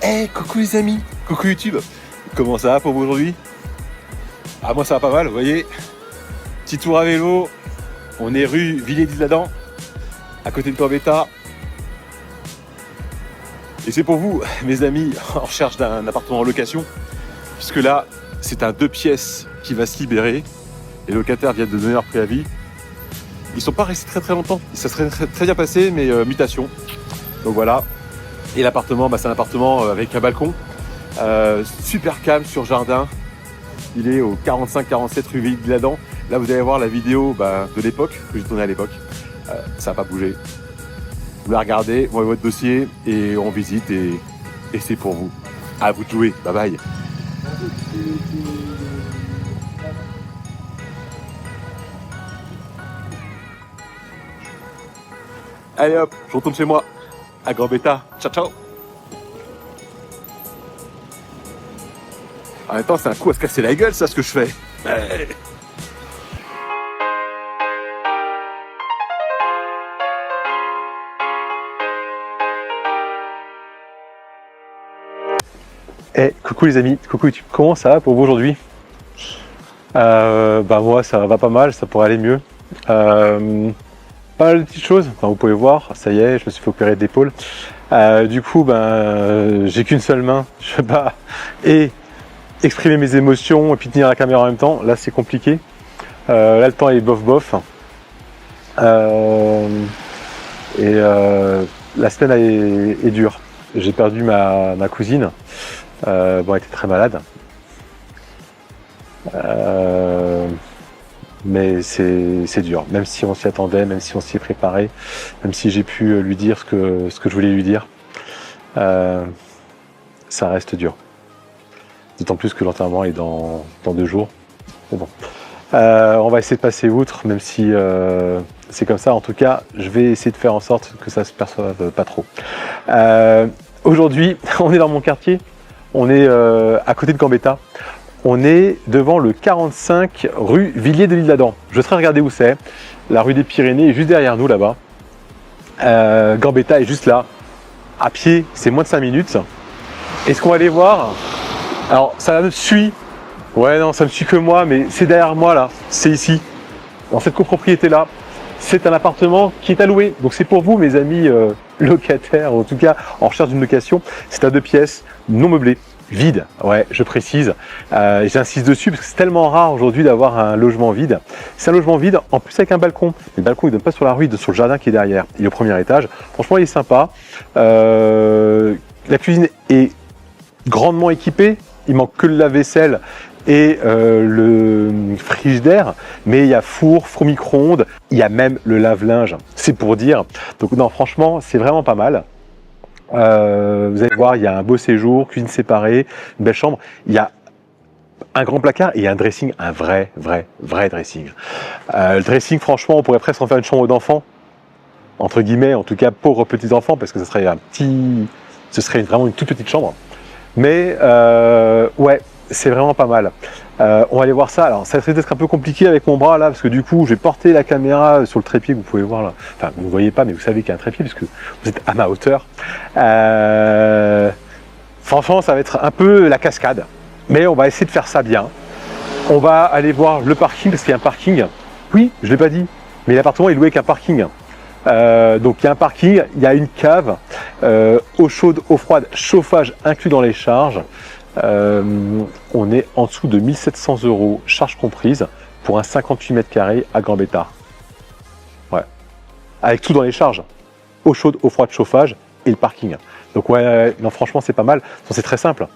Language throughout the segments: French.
Hey, coucou les amis, coucou YouTube. Comment ça va pour vous aujourd'hui? Ah, moi ça va pas mal, vous voyez. Petit tour à vélo. On est rue Villiers-l'Isle-Adam, à côté de Gambetta. Et c'est pour vous, mes amis, en recherche d'un appartement en location. Puisque là, c'est un 2 pièces qui va se libérer. Les locataires viennent de donner leur préavis. Ils sont pas restés très longtemps. Ça serait très bien passé, mais mutation. Donc voilà. Et l'appartement, c'est un appartement avec un balcon. Super calme sur jardin. Il est au 45-47 rue Villiers-l'Adam. Là, vous allez voir la vidéo de l'époque, que j'ai tournée à l'époque. Ça n'a pas bougé. Vous la regardez, vous avez votre dossier et on visite et c'est pour vous. À vous de jouer. Bye bye. Allez hop, je retourne chez moi. À Gambetta. Ciao, ciao. En même temps, c'est un coup à se casser la gueule, ça, ce que je fais. Ouais. Coucou les amis, coucou YouTube, comment ça va pour vous aujourd'hui? Moi ça va pas mal, ça pourrait aller mieux. Pas mal de petites choses, vous pouvez voir, ça y est, je me suis fait opérer d'épaule. Du coup, j'ai qu'une seule main, je peux pas exprimer mes émotions et puis tenir la caméra en même temps. Là, c'est compliqué. Là, le temps est bof. La semaine est dure. J'ai perdu ma cousine. Elle était très malade. Mais c'est dur, même si on s'y attendait, même si on s'y est préparé, même si j'ai pu lui dire ce que je voulais lui dire, ça reste dur. D'autant plus que l'enterrement est dans 2 jours. Mais bon, on va essayer de passer outre, même si c'est comme ça. En tout cas, je vais essayer de faire en sorte que ça se perçoive pas trop. Aujourd'hui, on est dans mon quartier, on est à côté de Gambetta. On est devant le 45 rue Villiers-de-l'Isle-Adam. Je serais regarder où c'est. La rue des Pyrénées est juste derrière nous là-bas. Gambetta est juste là. À pied, c'est moins de 5 minutes. Est-ce qu'on va aller voir? Alors, ça me suit. Ouais, non, ça me suit que moi, mais c'est derrière moi là. C'est ici. Dans cette copropriété là. C'est un appartement qui est à louer. Donc c'est pour vous, mes amis locataires, en tout cas en recherche d'une location. C'est un 2 pièces, non meublé. Vide, ouais, je précise, j'insiste dessus parce que c'est tellement rare aujourd'hui d'avoir un logement vide. C'est un logement vide, en plus avec un balcon. Le balcon il donne pas sur la rue, il donne sur le jardin qui est derrière. Il est au premier étage. Franchement, il est sympa. La cuisine est grandement équipée. Il manque que le lave-vaisselle et le frigidaire, mais il y a four micro-ondes. Il y a même le lave-linge. C'est pour dire. Donc non, franchement, c'est vraiment pas mal. Vous allez voir, il y a un beau séjour, cuisine séparée, une belle chambre. Il y a un grand placard et un dressing, un vrai dressing. Le dressing, franchement, on pourrait presque en faire une chambre d'enfant, entre guillemets, en tout cas pour petits enfants, parce que ce serait vraiment une toute petite chambre. Mais ouais, c'est vraiment pas mal. On va aller voir ça. Alors, ça risque d'être un peu compliqué avec mon bras là, parce que du coup, j'ai porté la caméra sur le trépied que vous pouvez voir là. Enfin, vous ne voyez pas, mais vous savez qu'il y a un trépied, puisque vous êtes à ma hauteur. Franchement, ça va être un peu la cascade, mais on va essayer de faire ça bien. On va aller voir le parking, parce qu'il y a un parking. Oui, je ne l'ai pas dit, mais l'appartement est loué avec un parking. Donc il y a un parking, il y a une cave, eau chaude, eau froide, chauffage inclus dans les charges. On est en dessous de 1 700 €, charges comprises, pour un 58 mètres carrés à Gambetta. Ouais. Avec tout dans les charges. Eau chaude, eau froide, chauffage et le parking. Donc ouais, non franchement c'est pas mal. C'est très simple.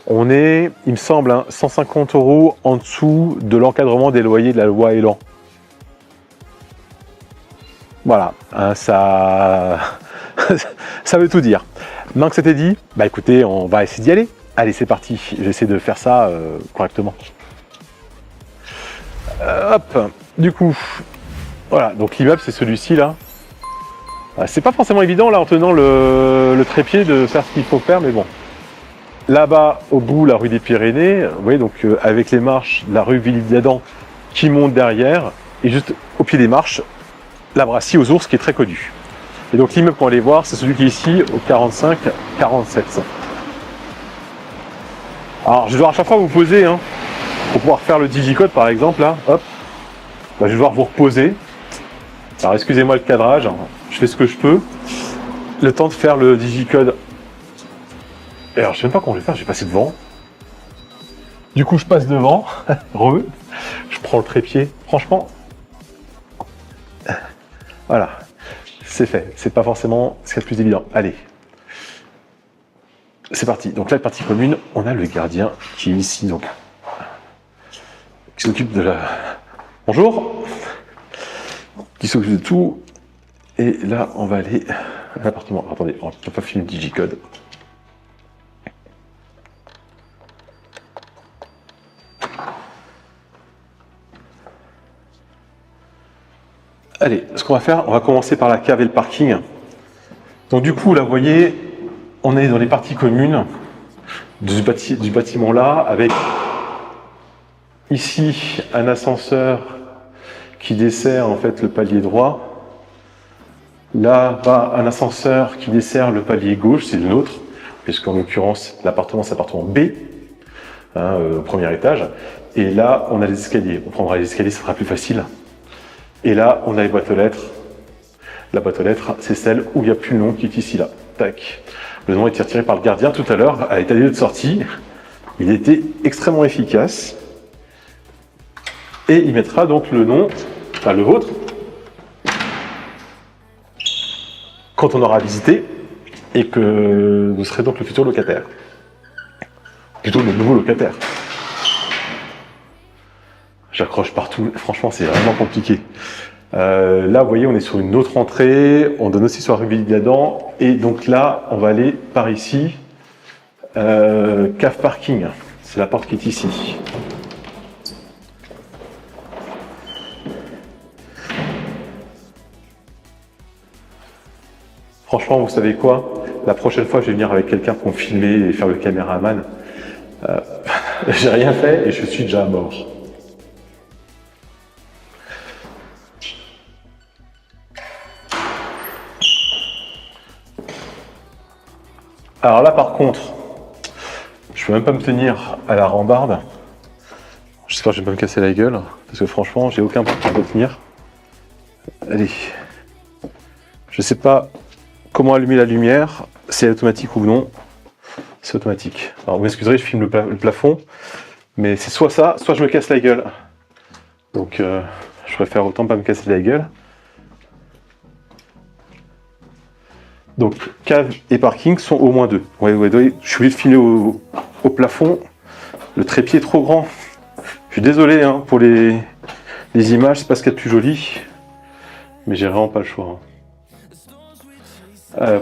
On est, il me semble, 150 € en dessous de l'encadrement des loyers de la loi Elan. Voilà, ça veut tout dire. Maintenant que c'était dit, écoutez, on va essayer d'y aller. Allez, c'est parti, j'essaie de faire ça correctement. Hop, du coup, voilà, donc l'immeuble c'est celui-ci là. C'est pas forcément évident là en tenant le trépied de faire ce qu'il faut faire, mais bon. Là-bas, au bout, la rue des Pyrénées, vous voyez, donc avec les marches, la rue Villiers-l'Adam qui monte derrière, et juste au pied des marches, la brasserie aux ours qui est très connue. Et donc l'immeuble qu'on va aller voir, c'est celui qui est ici, au 45-47. Alors je vais devoir à chaque fois vous poser, hein, pour pouvoir faire le digicode par exemple, là, hop. Bah, je vais devoir vous reposer. Alors excusez-moi le cadrage, hein. Je fais ce que je peux. Le temps de faire le digicode. Et alors je sais même pas comment je vais faire, je vais passer devant. Du coup je passe devant, je prends le trépied, franchement, voilà, c'est fait, c'est pas forcément ce qu'il y a de plus évident. Allez, c'est parti. Donc là, la partie commune, on a le gardien qui est ici, donc, qui s'occupe de la... Bonjour, qui s'occupe de tout. Et là, on va aller à l'appartement. Attendez, on ne peut pas filmer le digicode. Allez, ce qu'on va faire, on va commencer par la cave et le parking. Donc du coup, là, vous voyez, on est dans les parties communes du bâtiment là, avec ici un ascenseur qui dessert en fait le palier droit. Là-bas, un ascenseur qui dessert le palier gauche, c'est le nôtre, puisqu'en l'occurrence, l'appartement, c'est l'appartement B, hein, au premier étage. Et là, on a les escaliers. On prendra les escaliers, ça sera plus facile. Et là, on a les boîtes aux lettres. La boîte aux lettres, c'est celle où il n'y a plus le nom qui est ici, là. Tac. Le nom a été retiré par le gardien tout à l'heure, à l'état des lieux de sortie. Il était extrêmement efficace. Et il mettra donc le nom, enfin le vôtre, quand on aura visité et que vous serez donc le futur locataire. Plutôt le nouveau locataire. J'accroche partout, franchement c'est vraiment compliqué. Là vous voyez on est sur une autre entrée, on donne aussi sur la rue Villiers-Adam et donc là on va aller par ici, cave parking, c'est la porte qui est ici. Franchement vous savez quoi, la prochaine fois je vais venir avec quelqu'un pour me filmer et faire le caméraman. J'ai rien fait et je suis déjà mort. Alors là par contre, je peux même pas me tenir à la rambarde. J'espère que je vais pas me casser la gueule, parce que franchement j'ai aucun point pour me tenir. Allez. Je sais pas comment allumer la lumière, c'est automatique ou non. C'est automatique. Alors vous m'excuserez, je filme le plafond, mais c'est soit ça, soit je me casse la gueule. Donc je préfère autant pas me casser la gueule. Donc cave et parking sont au moins deux. Ouais, je suis obligé de filmer au plafond. Le trépied est trop grand. Je suis désolé hein, pour les images, c'est pas ce qu'il y a de plus joli. Mais j'ai vraiment pas le choix. Hein.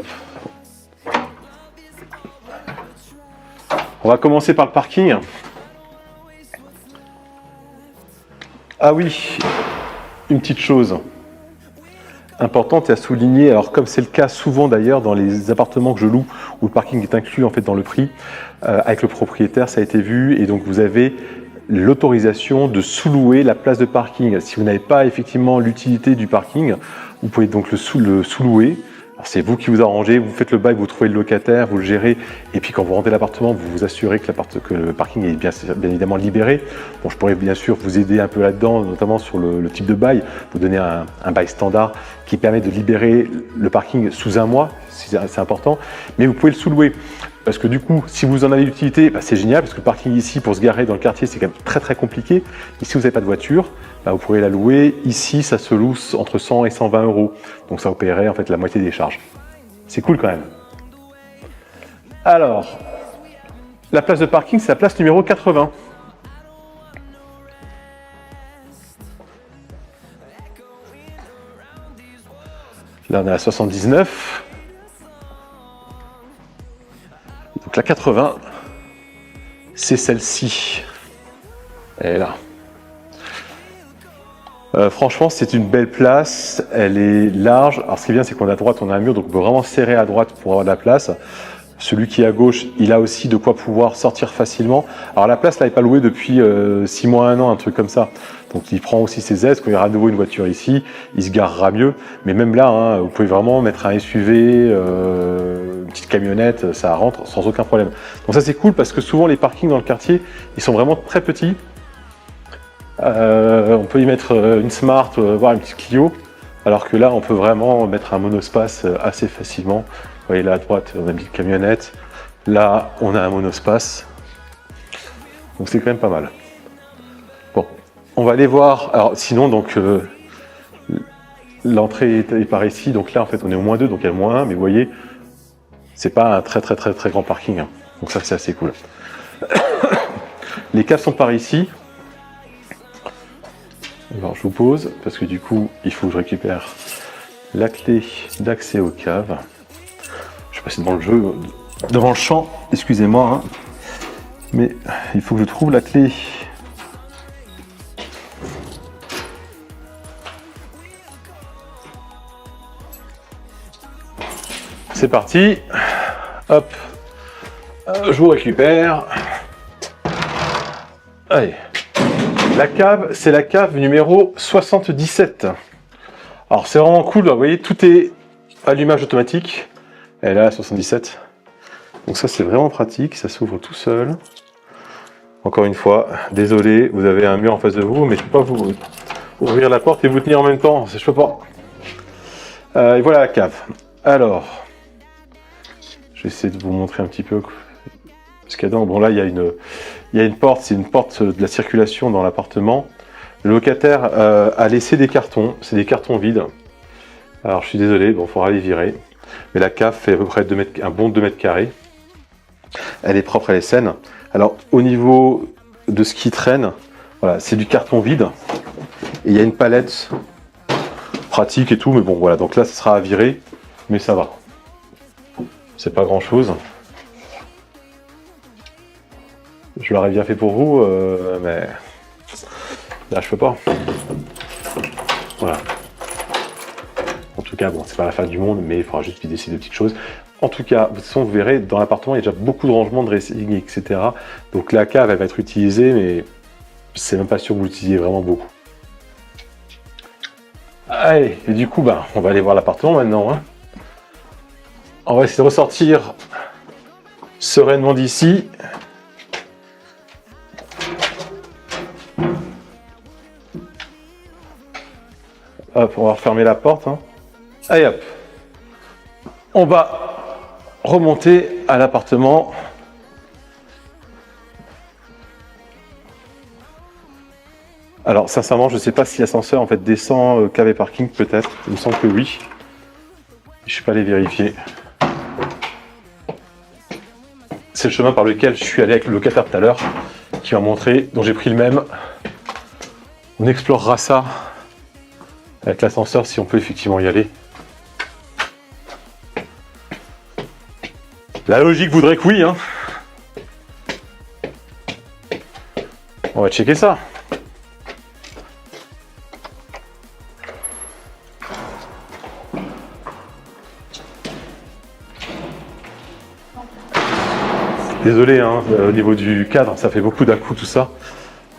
On va commencer par le parking. Ah oui, une petite chose importante et à souligner, alors comme c'est le cas souvent d'ailleurs dans les appartements que je loue où le parking est inclus en fait dans le prix, avec le propriétaire ça a été vu et donc vous avez l'autorisation de sous-louer la place de parking. Si vous n'avez pas effectivement l'utilité du parking, vous pouvez donc le sous-louer. C'est vous qui vous arrangez, vous faites le bail, vous trouvez le locataire, vous le gérez, et puis quand vous rendez l'appartement, vous vous assurez que le parking est bien évidemment libéré. Bon, je pourrais bien sûr vous aider un peu là-dedans, notamment sur le type de bail, vous donner un bail standard qui permet de libérer le parking sous un mois, c'est important, mais vous pouvez le sous-louer. Parce que du coup, si vous en avez l'utilité, bah c'est génial, parce que le parking ici, pour se garer dans le quartier, c'est quand même très très compliqué. Et si vous n'avez pas de voiture, bah vous pourrez la louer. Ici, ça se loue entre 100 et 120 euros. Donc ça vous paierait en fait la moitié des charges. C'est cool quand même. Alors, la place de parking, c'est la place numéro 80. Là, on est à 79. Donc la 80, c'est celle-ci. Elle est là. Franchement, c'est une belle place. Elle est large. Alors ce qui est bien, c'est qu'on a à droite, on a un mur, donc on peut vraiment serrer à droite pour avoir de la place. Celui qui est à gauche, il a aussi de quoi pouvoir sortir facilement. Alors la place, là, n'est pas louée depuis 6 mois, 1 an, un truc comme ça. Donc il prend aussi ses aises. Quand il y aura à nouveau une voiture ici, il se garera mieux. Mais même là, hein, vous pouvez vraiment mettre un SUV, une petite camionnette, ça rentre sans aucun problème. Donc ça c'est cool parce que souvent les parkings dans le quartier, ils sont vraiment très petits. On peut y mettre une Smart, voire une petite Clio, alors que là on peut vraiment mettre un monospace assez facilement. Vous voyez là à droite on a une petite camionnette, là on a un monospace, donc c'est quand même pas mal. Bon, on va aller voir, alors sinon donc l'entrée est par ici, donc là en fait on est au -2, donc il y a le -1, mais vous voyez, c'est pas un très grand parking, hein. Donc ça c'est assez cool. Les caves sont par ici. Alors je vous pose, parce que du coup il faut que je récupère la clé d'accès aux caves. Je suis passé devant le jeu, devant le champ, excusez-moi, hein. Mais il faut que je trouve la clé. C'est parti, hop, je vous récupère. Allez, la cave, c'est la cave numéro 77. Alors c'est vraiment cool, vous voyez, tout est allumage automatique. Elle est là, 77. Donc ça c'est vraiment pratique, ça s'ouvre tout seul. Encore une fois, désolé, vous avez un mur en face de vous, mais je ne peux pas vous ouvrir la porte et vous tenir en même temps, je peux pas. Et voilà la cave. Alors, je vais essayer de vous montrer un petit peu ce qu'il y a dedans. Bon là, il y a une porte, c'est une porte de la circulation dans l'appartement. Le locataire a laissé des cartons, c'est des cartons vides. Alors je suis désolé, bon, il faudra les virer. Mais la cave fait à peu près un bon 2 mètres carrés. Elle est propre, elle est saine. Alors au niveau de ce qui traîne, voilà, c'est du carton vide. Et il y a une palette pratique et tout, mais bon voilà, donc là ça sera à virer, mais ça va. C'est pas grand chose. Je l'aurais bien fait pour vous, mais là je peux pas. Voilà. En tout cas, bon, c'est pas la fin du monde, mais il faudra juste vider ces deux petites choses. En tout cas, de toute façon, vous verrez, dans l'appartement, il y a déjà beaucoup de rangements de dressing, etc. Donc la cave, elle va être utilisée, mais c'est même pas sûr que vous l'utilisiez vraiment beaucoup. Allez, et du coup, bah, on va aller voir l'appartement maintenant, hein. On va essayer de ressortir sereinement d'ici. Hop, on va refermer la porte, hein. Allez hop, on va remonter à l'appartement. Alors sincèrement, je ne sais pas si l'ascenseur en fait descend cave et parking, peut-être. Il me semble que oui. Je ne suis pas allé vérifier. C'est le chemin par lequel je suis allé avec le locataire tout à l'heure, qui m'a montré, dont j'ai pris le même. On explorera ça avec l'ascenseur si on peut effectivement y aller. La logique voudrait que oui, hein. On va checker ça. Désolé, hein, au niveau du cadre, ça fait beaucoup d'un coup tout ça.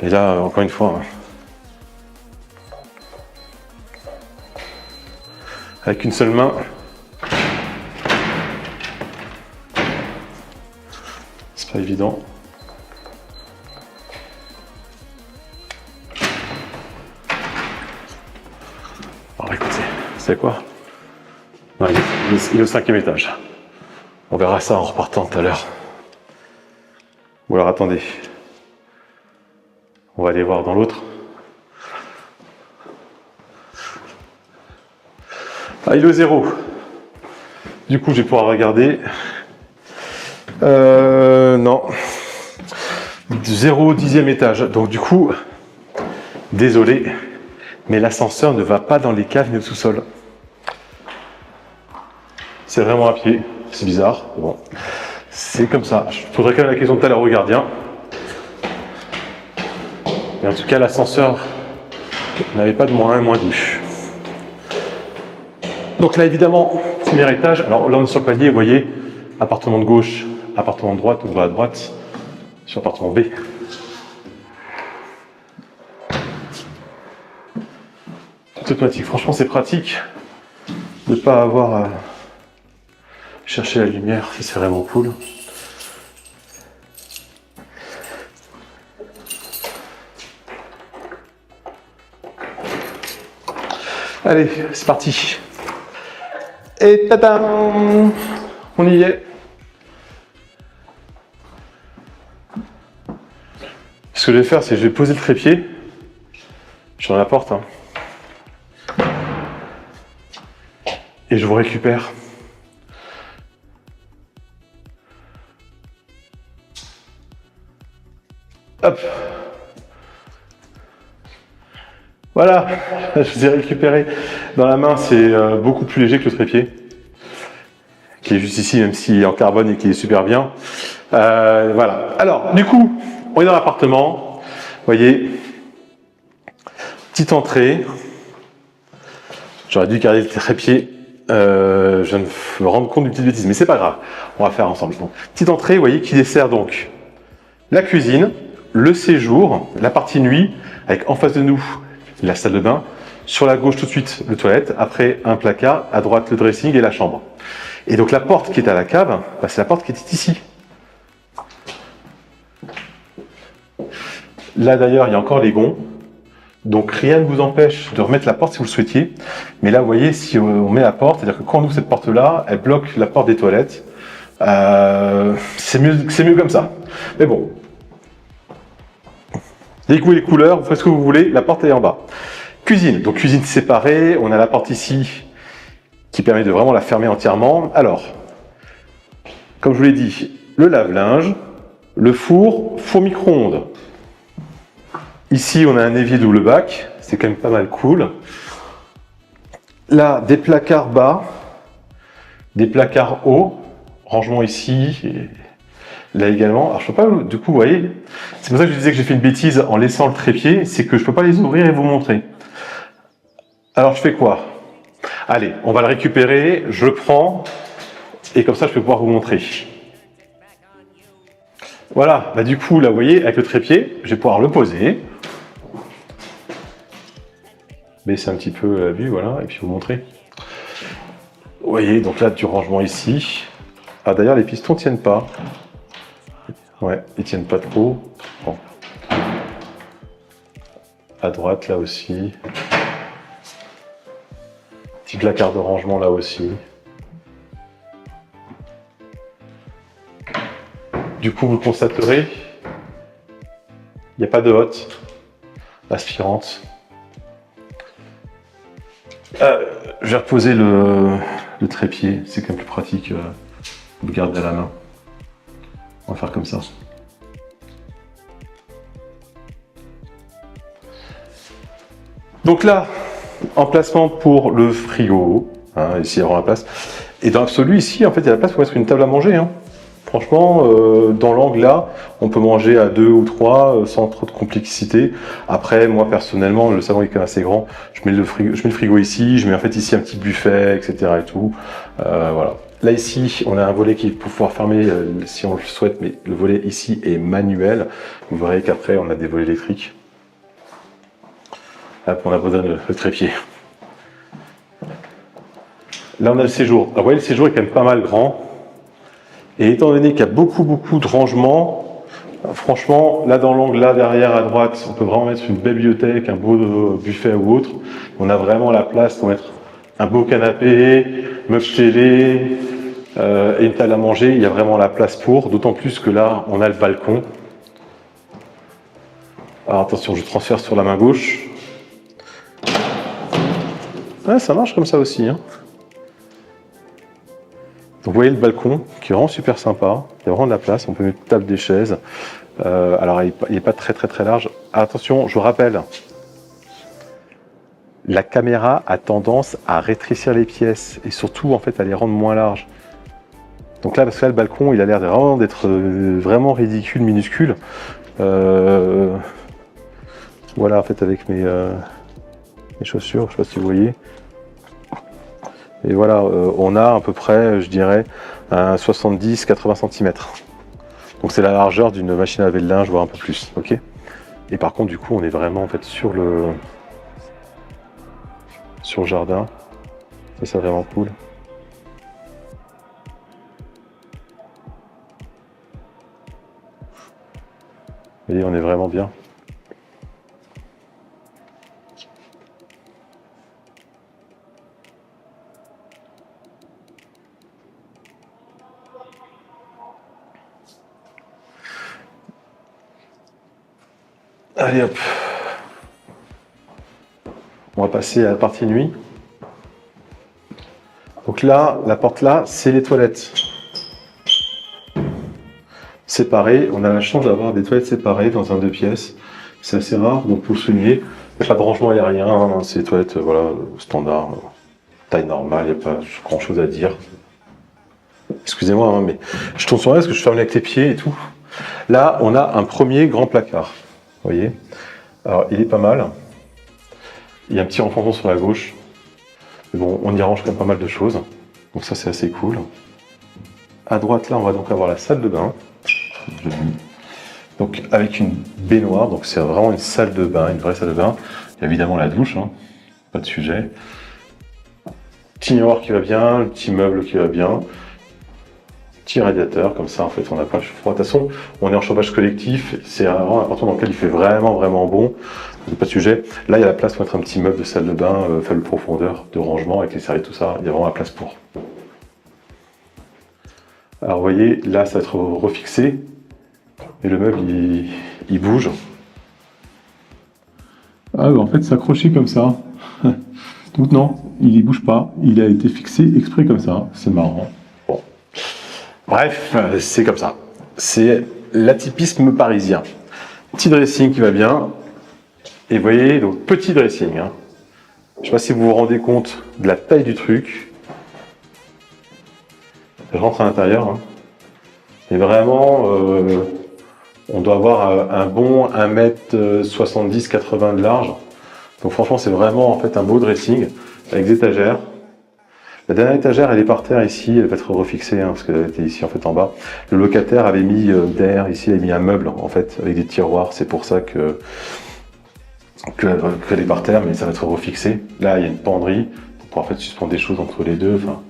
Et là, encore une fois, avec une seule main. C'est pas évident. Alors écoutez, c'est quoi? Non, il est au 5e étage. On verra ça en repartant tout à l'heure. Ou alors attendez. On va aller voir dans l'autre. Ah, il est au 0. Du coup, je vais pouvoir regarder. Non. 0 au 10e étage. Donc du coup, désolé, mais l'ascenseur ne va pas dans les caves ni au sous-sol. C'est vraiment à pied. C'est bizarre. Bon. C'est comme ça. Je poserai quand même la question tout à l'heure au gardien. Mais en tout cas, l'ascenseur n'avait pas de -1, -2. Donc là, évidemment, premier étage. Alors là, on est sur le palier, vous voyez, appartement de gauche, appartement de droite, on va à droite, sur appartement B. Tout automatique. Franchement, c'est pratique de ne pas avoir chercher la lumière, ça c'est vraiment cool. Allez, c'est parti. Et tadam, on y est. Ce que je vais faire, c'est que je vais poser le trépied. Je suis dans la porte. Hein. Et je vous récupère. Hop. Voilà, je vous ai récupéré. Dans la main, c'est beaucoup plus léger que le trépied, qui est juste ici, même s'il est en carbone et qui est super bien. Voilà. Alors, du coup, on est dans l'appartement. Vous voyez, petite entrée. J'aurais dû garder le trépied. Je viens de me rendre compte d'une petite bêtise, mais c'est pas grave. On va faire ensemble. Donc, petite entrée, vous voyez, qui dessert donc la cuisine, le séjour, la partie nuit, avec en face de nous la salle de bain, sur la gauche tout de suite le toilette, après un placard, à droite le dressing et la chambre. Et donc la porte qui est à la cave, bah, c'est la porte qui est ici. Là d'ailleurs il y a encore les gonds, donc rien ne vous empêche de remettre la porte si vous le souhaitiez. Mais là vous voyez, si on met la porte, c'est-à-dire que quand on ouvre cette porte là, elle bloque la porte des toilettes. C'est mieux comme ça. Mais bon. Les goûts et les couleurs, vous faites ce que vous voulez, la porte est en bas. Cuisine, donc cuisine séparée, on a la porte ici qui permet de vraiment la fermer entièrement. Alors, comme je vous l'ai dit, le lave-linge, le four micro-ondes. Ici, on a un évier double bac, c'est quand même pas mal cool. Là, des placards bas, des placards hauts, rangement ici, et là également. Alors je peux pas, du coup, vous voyez, c'est pour ça que je disais que j'ai fait une bêtise en laissant le trépied, c'est que je peux pas les ouvrir et vous montrer. Alors je fais quoi? Allez, on va le récupérer, je le prends, et comme ça je vais pouvoir vous montrer. Voilà, bah du coup, là vous voyez, avec le trépied, je vais pouvoir le poser. Baisser un petit peu la vue, voilà, et puis vous montrer. Vous voyez, donc là, du rangement ici. Ah d'ailleurs, les pistons tiennent pas. Ouais, ils tiennent pas trop. Bon. À droite, là aussi. Petit placard de rangement, là aussi. Du coup, vous le constaterez, il n'y a pas de hotte aspirante. Je vais reposer le trépied, c'est quand même plus pratique de le garder à la main. On va faire comme ça. Donc là, emplacement pour le frigo, hein, ici il y aura la place. Et dans l'absolu, ici, en fait, il y a la place pour mettre une table à manger. Hein. Franchement, dans l'angle là, on peut manger à 2 ou 3 sans trop de complexité. Après, moi personnellement, le salon est quand même assez grand. Je mets le frigo ici, je mets en fait ici un petit buffet, etc. et tout. Voilà. Là ici, on a un volet qui peut pouvoir fermer si on le souhaite, mais le volet ici est manuel. Vous verrez qu'après, on a des volets électriques. Hop, on a besoin le trépied. Là, on a le séjour. Alors, vous voyez, le séjour est quand même pas mal grand. Et étant donné qu'il y a beaucoup de rangements, franchement, là dans l'angle, là derrière à droite, on peut vraiment mettre une belle bibliothèque, un beau buffet ou autre. On a vraiment la place pour mettre un beau canapé, meuble télé et une table à manger. Il y a vraiment la place pour, d'autant plus que là, on a le balcon. Alors attention, je transfère sur la main gauche. Ouais, ça marche comme ça aussi. Hein. Donc vous voyez le balcon qui est vraiment super sympa, il y a vraiment de la place, on peut mettre une table, des chaises. Alors il n'est pas très large. Attention, je vous rappelle, la caméra a tendance à rétrécir les pièces et surtout en fait à les rendre moins larges. Donc là, parce que là le balcon il a l'air vraiment d'être vraiment ridicule, minuscule. Voilà en fait avec mes chaussures, je sais pas si vous voyez. Et voilà, on a à peu près, je dirais, un 70-80 cm. Donc c'est la largeur d'une machine à laver le linge, voire un peu plus, ok. Et par contre, du coup, on est vraiment en fait sur le jardin. Ça, c'est vraiment cool. Vous voyez, on est vraiment bien. Allez hop. On va passer à la partie nuit. Donc là, la porte là, c'est les toilettes. Séparées. On a la chance d'avoir des toilettes séparées dans un 2 pièces. C'est assez rare, donc pour le souligner, il n'y a pas de rangement aérien. Hein. C'est des toilettes voilà, standard, taille normale, il n'y a pas grand chose à dire. Excusez-moi, hein, mais je tourne sur rien parce que je ferme avec les pieds et tout. Là, on a un premier grand placard. Vous voyez? Alors, il est pas mal. Il y a un petit renfoncement sur la gauche. Mais bon, on y range quand même pas mal de choses. Donc ça, c'est assez cool. À droite, là, on va donc avoir la salle de bain. Donc, avec une baignoire. Donc, c'est vraiment une salle de bain, une vraie salle de bain. Il y a évidemment la douche, hein. Pas de sujet. Petit miroir qui va bien, le petit meuble qui va bien. Petit radiateur, comme ça, en fait, on n'a pas le froid. De toute façon, on est en chauffage collectif. C'est vraiment important dans lequel il fait vraiment bon. Pas de sujet. Là, il y a la place pour mettre un petit meuble de salle de bain, faible profondeur, de rangement, avec les serviettes, tout ça. Il y a vraiment la place pour. Alors, vous voyez, là, ça va être refixé. Et le meuble, il bouge. Ah, en fait, c'est accroché comme ça. Donc non, il ne bouge pas. Il a été fixé exprès comme ça. C'est marrant. Bon. Bref, c'est comme ça. C'est l'atypisme parisien. Petit dressing qui va bien. Et vous voyez, donc petit dressing. Hein. Je ne sais pas si vous vous rendez compte de la taille du truc. Je rentre à l'intérieur. Hein. Et vraiment, on doit avoir un bon 1m70-80 de large. Donc franchement, c'est vraiment en fait un beau dressing avec des étagères. La dernière étagère, elle est par terre ici, elle va être refixée hein, parce qu'elle était ici en fait en bas. Le locataire avait mis derrière ici, il a mis un meuble en fait avec des tiroirs. C'est pour ça qu'elle est par terre, mais ça va être refixé. Là, il y a une penderie pour pouvoir en fait suspendre des choses entre les deux. Enfin,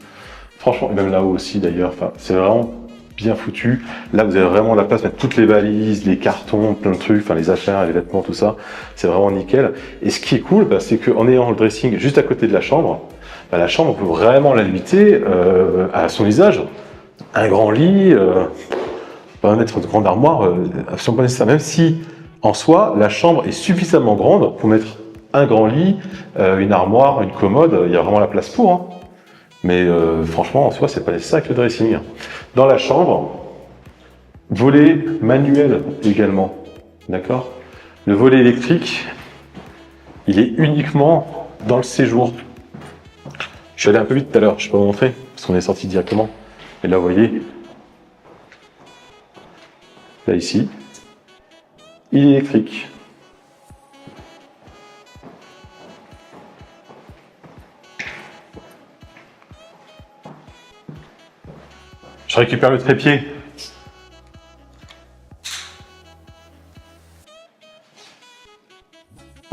franchement, et même là-haut aussi d'ailleurs. Enfin, c'est vraiment bien foutu. Là, vous avez vraiment la place pour mettre toutes les valises, les cartons, plein de trucs, enfin les affaires, les vêtements, tout ça. C'est vraiment nickel. Et ce qui est cool, bah, c'est qu'en ayant le dressing juste à côté de la chambre, bah, la chambre, on peut vraiment la limiter à son usage. Un grand lit, pas mettre une grande armoire, absolument pas nécessaire. Même si, en soi, la chambre est suffisamment grande pour mettre un grand lit, une armoire, une commode, il y a vraiment la place pour. Hein. Mais franchement, en soi, c'est pas nécessaire avec le dressing. Dans la chambre, volet manuel également, d'accord? Le volet électrique, il est uniquement dans le séjour. Je suis allé un peu vite tout à l'heure, je peux vous montrer, parce qu'on est sorti directement. Et là, vous voyez, là ici, il est électrique. Je récupère le trépied.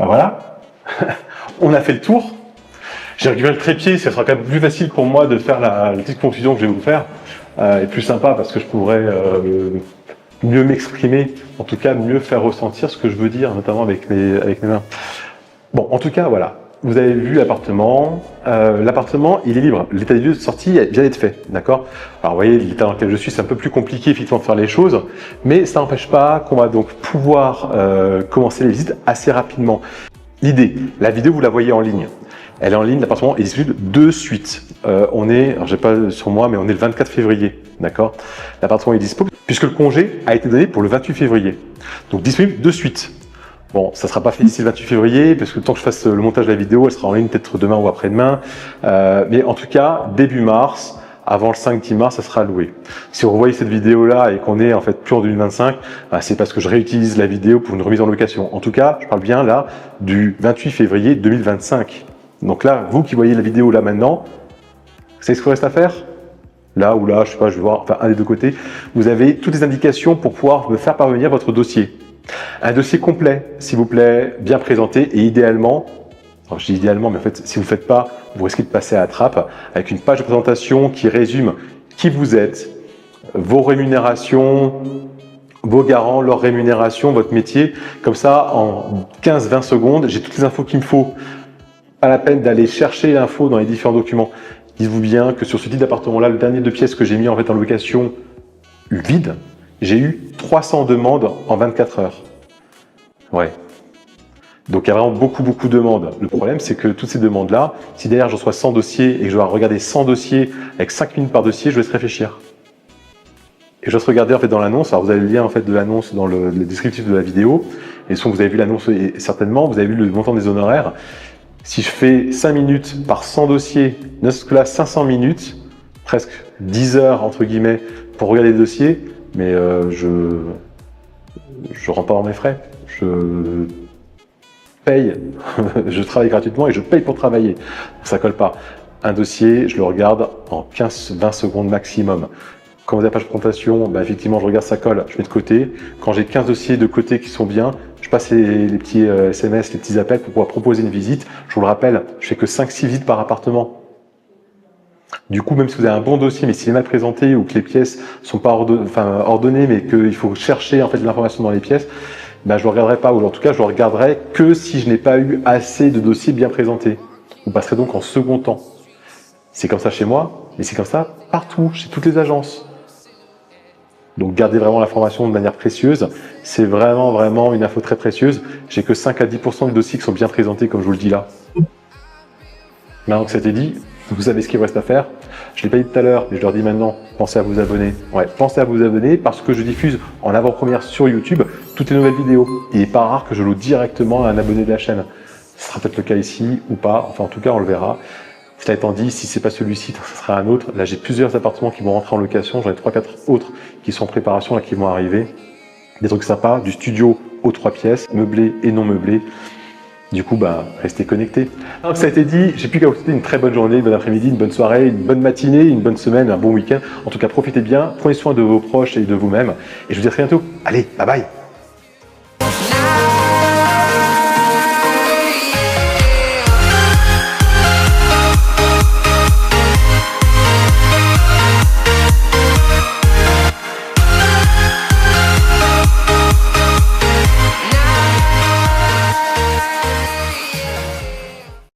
Ben voilà, on a fait le tour. J'ai récupéré le trépied, ça sera quand même plus facile pour moi de faire la petite conclusion que je vais vous faire. Et plus sympa parce que je pourrais mieux m'exprimer, en tout cas mieux faire ressentir ce que je veux dire, notamment avec mes mains. Bon, en tout cas, voilà. Vous avez vu l'appartement. L'appartement, il est libre. L'état des lieux de sortie vient d'être fait, d'accord? Alors, vous voyez, l'état dans lequel je suis, c'est un peu plus compliqué, effectivement, de faire les choses, mais ça n'empêche pas qu'on va donc pouvoir commencer les visites assez rapidement. L'idée, la vidéo, vous la voyez en ligne. Elle est en ligne, l'appartement est disponible de suite. On est, alors j'ai pas sur moi, mais on est le 24 février, d'accord? L'appartement est disponible puisque le congé a été donné pour le 28 février. Donc, disponible de suite. Bon, ça ne sera pas fait d'ici le 28 février, parce que le temps que je fasse le montage de la vidéo, elle sera en ligne peut-être demain ou après-demain. Mais en tout cas, début mars, avant le 5-10 mars, ça sera loué. Si vous revoyez cette vidéo-là et qu'on est en fait plus en 2025, bah, c'est parce que je réutilise la vidéo pour une remise en location. En tout cas, je parle bien là du 28 février 2025. Donc là, vous qui voyez la vidéo là maintenant, vous savez ce qu'il reste à faire? Là ou là, je sais pas, je vais voir, enfin un des deux côtés, vous avez toutes les indications pour pouvoir me faire parvenir votre dossier. Un dossier complet, s'il vous plaît, bien présenté et idéalement, alors je dis idéalement, mais en fait, si vous ne le faites pas, vous risquez de passer à la trappe, avec une page de présentation qui résume qui vous êtes, vos rémunérations, vos garants, leur rémunération, votre métier. Comme ça, en 15-20 secondes, j'ai toutes les infos qu'il me faut. Pas la peine d'aller chercher l'info dans les différents documents. Dites-vous bien que sur ce type d'appartement-là, le dernier 2 pièces que j'ai mis en fait en location vide, j'ai eu 300 demandes en 24 heures. Ouais. Donc il y a vraiment beaucoup de demandes. Le problème, c'est que toutes ces demandes-là, si derrière je reçois 100 dossiers et que je dois regarder 100 dossiers avec 5 minutes par dossier, je vais se réfléchir. Et je vais se regarder en fait dans l'annonce. Alors vous avez le lien en fait de l'annonce dans le descriptif de la vidéo. Et soit vous avez vu l'annonce, et certainement, vous avez vu le montant des honoraires. Si je fais 5 minutes par 100 dossiers, ne serait-ce que là 500 minutes, presque 10 heures entre guillemets pour regarder les dossiers, mais je rentre pas dans mes frais. Je paye, je travaille gratuitement et je paye pour travailler. Ça colle pas. Un dossier, je le regarde en 15-20 secondes maximum. Quand vous avez la page de présentation, bah effectivement, je regarde ça colle, je mets de côté. Quand j'ai 15 dossiers de côté qui sont bien, je passe les petits SMS, les petits appels pour pouvoir proposer une visite. Je vous le rappelle, je fais que 5-6 visites par appartement. Du coup, même si vous avez un bon dossier, mais s'il est mal présenté ou que les pièces sont pas ordonnées, mais qu'il faut chercher en fait de l'information dans les pièces, ben, je ne le regarderai pas, ou en tout cas, je le regarderai que si je n'ai pas eu assez de dossiers bien présentés. Vous passerez donc en second temps. C'est comme ça chez moi, mais c'est comme ça partout, chez toutes les agences. Donc gardez vraiment l'information de manière précieuse. C'est vraiment une info très précieuse. J'ai que 5 à 10% des dossiers qui sont bien présentés, comme je vous le dis là. Maintenant que ça a été dit, vous savez ce qu'il vous reste à faire. Je ne l'ai pas dit tout à l'heure, mais je leur dis maintenant, pensez à vous abonner. Ouais, pensez à vous abonner parce que je diffuse en avant-première sur YouTube toutes les nouvelles vidéos. Il n'est pas rare que je loue directement à un abonné de la chaîne. Ce sera peut-être le cas ici ou pas. Enfin, en tout cas, on le verra. Cela étant dit, si c'est pas celui-ci, ce sera un autre. Là, j'ai plusieurs appartements qui vont rentrer en location. J'en ai 3-4 autres qui sont en préparation et qui vont arriver. Des trucs sympas, du studio aux 3 pièces, meublé et non meublé. Du coup, bah, restez connectés. Donc ça a été dit, j'ai plus qu'à vous souhaiter une très bonne journée, une bonne après-midi, une bonne soirée, une bonne matinée, une bonne semaine, un bon week-end. En tout cas, profitez bien, prenez soin de vos proches et de vous-même. Et je vous dis à très bientôt. Allez, bye bye.